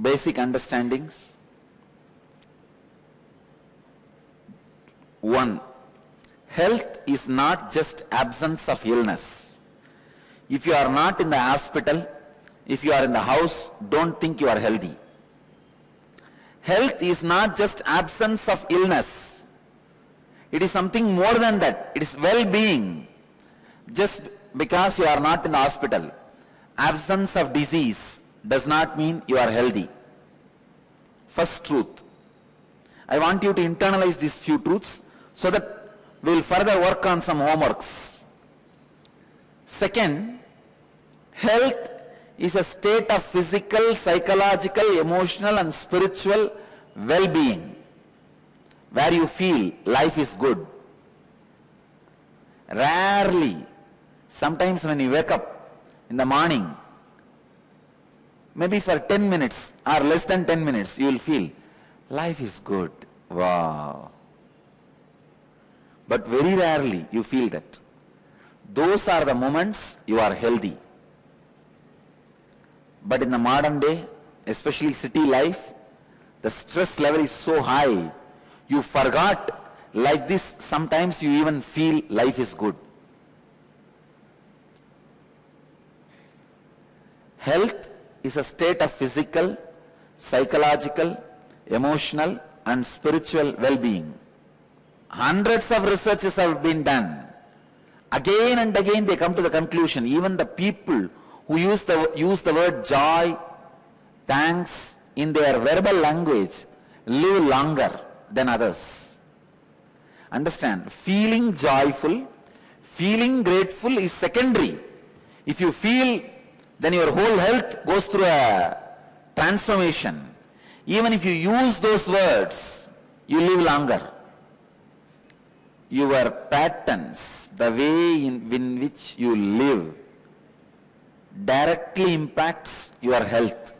basic understandings. One, health is not just absence of illness. If you are not in the hospital, if you are in the house, don't think you are healthy. Health is not just absence of illness. It is something more than that. It is well-being. Just because you are not in the hospital, absence of disease does not mean you are healthy. First truth. I want you to internalize these few truths so that we will further work on some homeworks. Second, health is a state of physical, psychological, emotional and spiritual well-being where you feel life is good. Rarely, sometimes when you wake up in the morning, maybe for 10 minutes or less than 10 minutes, you will feel life is good. Wow. But very rarely you feel that. Those are the moments you are healthy. But in the modern day, especially city life, the stress level is so high, you forgot. Like this, sometimes you even feel life is good. Health is a state of physical, psychological, emotional and spiritual well-being. Hundreds of researches have been done. Again and again they come to the conclusion, even the people who use the word joy, thanks in their verbal language live longer than others. Understand, feeling joyful, feeling grateful is secondary. If you feel, then your whole health goes through a transformation. Even if you use those words, you live longer. Your patterns, the way in which you live, directly impacts your health.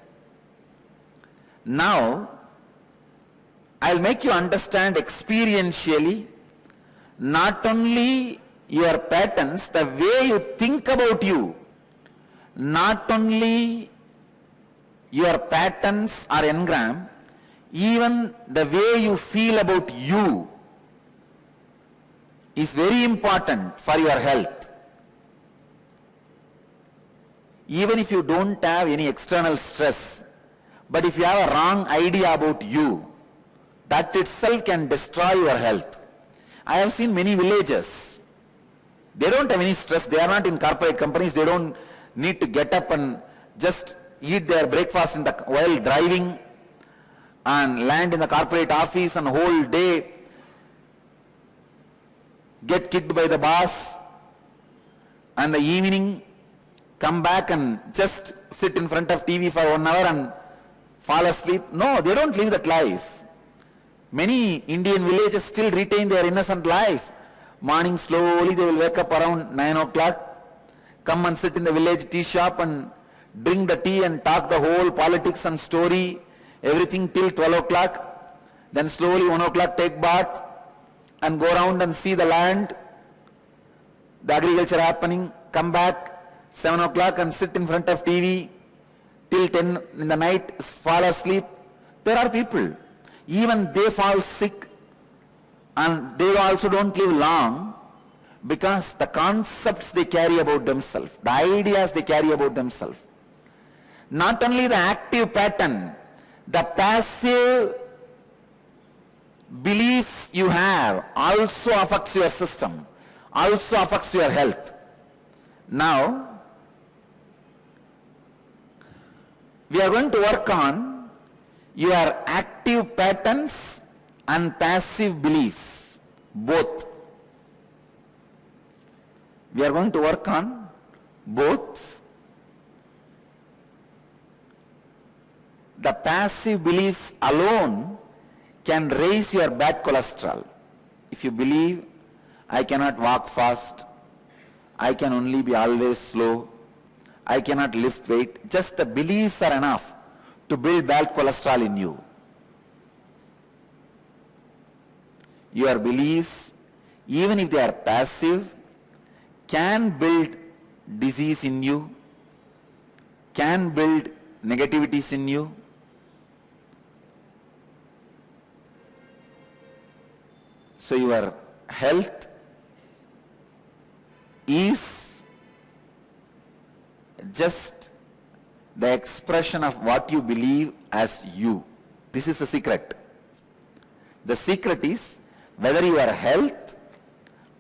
Now, I'll make you understand experientially not only your patterns, the way you think about you, not only your patterns or engram, even the way you feel about you is very important for your health. Even if you don't have any external stress, but if you have a wrong idea about you, that itself can destroy your health. I have seen many villages. They don't have any stress. They are not in corporate companies. They don't need to get up and just eat their breakfast while driving and land in the corporate office and whole day get kicked by the boss, and the evening come back and just sit in front of TV for 1 hour and fall asleep. No, they don't live that life. Many Indian villages still retain their innocent life. Morning slowly they will wake up around 9 o'clock, come and sit in the village tea shop and drink the tea and talk the whole politics and story, everything till 12 o'clock. Then slowly 1 o'clock take bath and go around and see the land, the agriculture happening, come back 7 o'clock and sit in front of TV till 10 in the night, fall asleep. There are people, even they fall sick and they also don't live long because the concepts they carry about themselves, the ideas they carry about themselves. Not only the active pattern, the passive beliefs you have also affects your system, also affects your health. Now, we are going to work on your active patterns and passive beliefs, both. We are going to work on both. The passive beliefs alone can raise your bad cholesterol. If you believe, I cannot walk fast, I can only be always slow, I cannot lift weight, just the beliefs are enough to build bad cholesterol in you. Your beliefs, even if they are passive, can build disease in you, can build negativities in you. So your health is just the expression of what you believe as you. This is the secret. The secret is whether you are health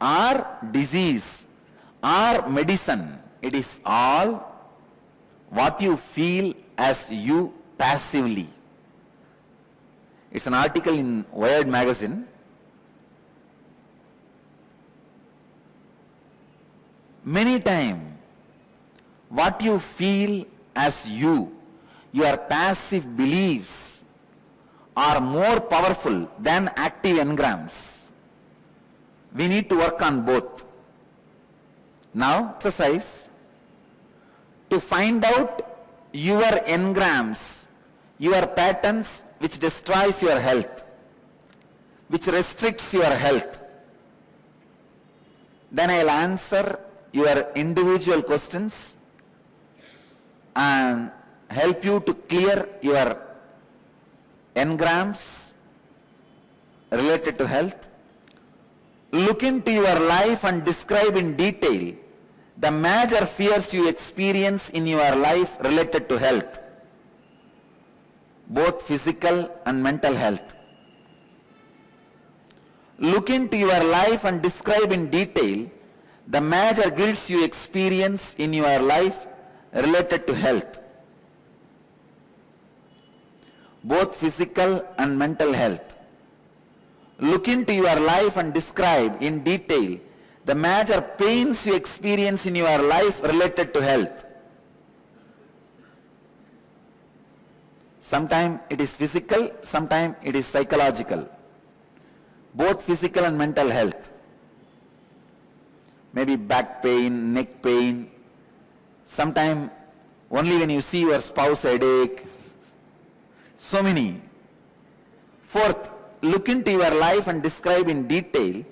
or disease or medicine, it is all what you feel as you passively. It's an article in Wired magazine. Many times, what you feel as you, your passive beliefs are more powerful than active engrams. We need to work on both. Now, exercise to find out your engrams, your patterns which destroys your health, which restricts your health. Then I'll answer your individual questions and help you to clear your engrams related to health. Look into your life and describe in detail the major fears you experience in your life related to health, both physical and mental health. Look into your life and describe in detail the major guilts you experience in your life related to health, both physical and mental health. Look into your life and describe in detail the major pains you experience in your life related to health. Sometimes it is physical, sometimes it is psychological, both physical and mental health. Maybe back pain, neck pain, sometimes only when you see your spouse headache, so many. Fourth, look into your life and describe in detail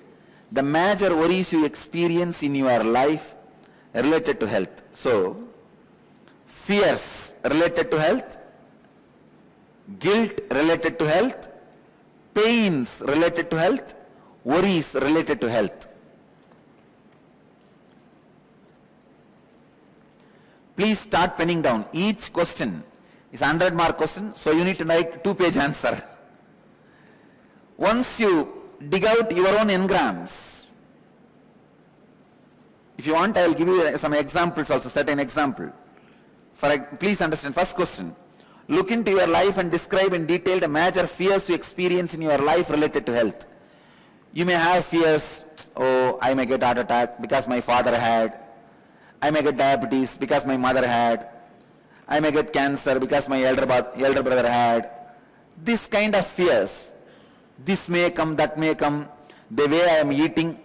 the major worries you experience in your life related to health. So, fears related to health, guilt related to health, pains related to health, worries related to health. Please start penning down. Each question is a 100-mark question, so you need to write 2-page answer. Once you dig out your own engrams, if you want, I will give you some examples also, certain example. Please understand, first question. Look into your life and describe in detail the major fears you experience in your life related to health. You may have fears, oh, I may get heart attack because my father had. I may get diabetes because my mother had. I may get cancer because my elder brother had. This kind of fears. This may come, that may come. The way I am eating,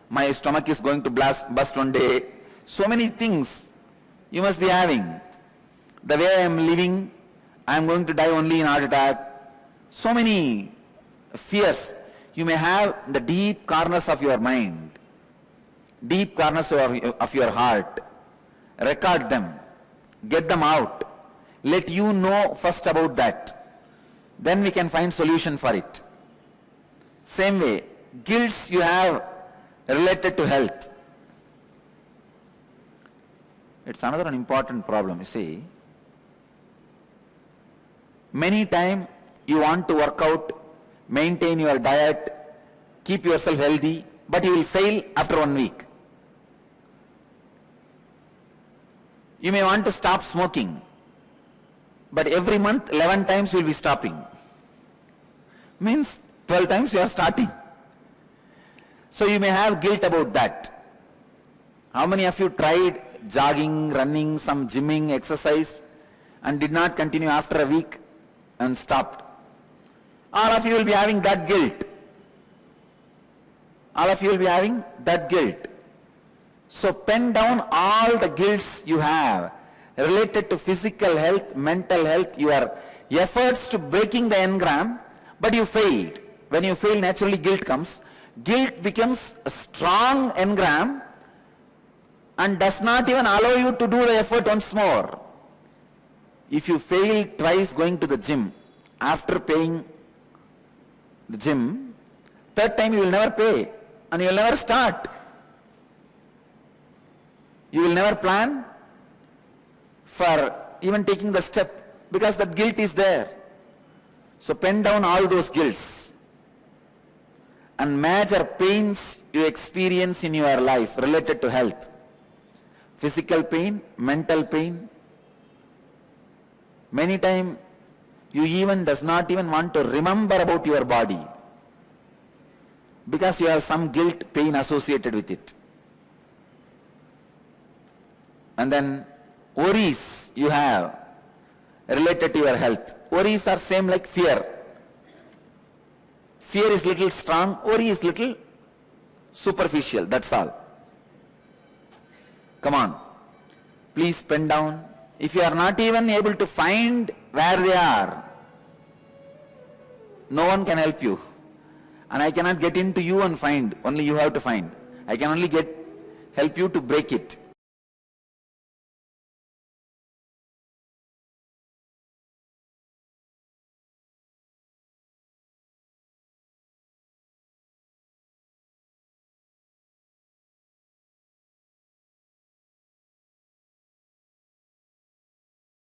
my stomach is going to bust one day. So many things you must be having. The way I am living, I am going to die only in heart attack. So many fears you may have in the deep corners of your mind, deep corners of your heart. Record them. Get them out. Let you know first about that. Then we can find solution for it. Same way, guilts you have related to health. It's another important problem, you see. Many times you want to work out, maintain your diet, keep yourself healthy, but you will fail after 1 week. You may want to stop smoking, but every month 11 times you will be stopping. Means 12 times you are starting. So you may have guilt about that. How many of you tried jogging, running, some gymming, exercise and did not continue after a week and stopped? All of you will be having that guilt. All of you will be having that guilt. So pen down all the guilts you have related to physical health, mental health, your efforts to breaking the engram, but you failed. When you fail, naturally guilt comes. Guilt becomes a strong engram and does not even allow you to do the effort once more. If you fail twice going to the gym, after paying the gym, Third time you will never pay and you will never start. You will never plan for even taking the step because that guilt is there. So pen down all those guilts and major pains you experience in your life related to health. Physical pain, mental pain. Many times you even does not even want to remember about your body because you have some guilt, pain associated with it. And then worries you have related to your health. Worries are same like fear. Fear is little strong, worry is little superficial, that's all. Come on, please pen down. If you are not even able to find where they are, no one can help you. And I cannot get into you and find, only you have to find. I can only help you to break it.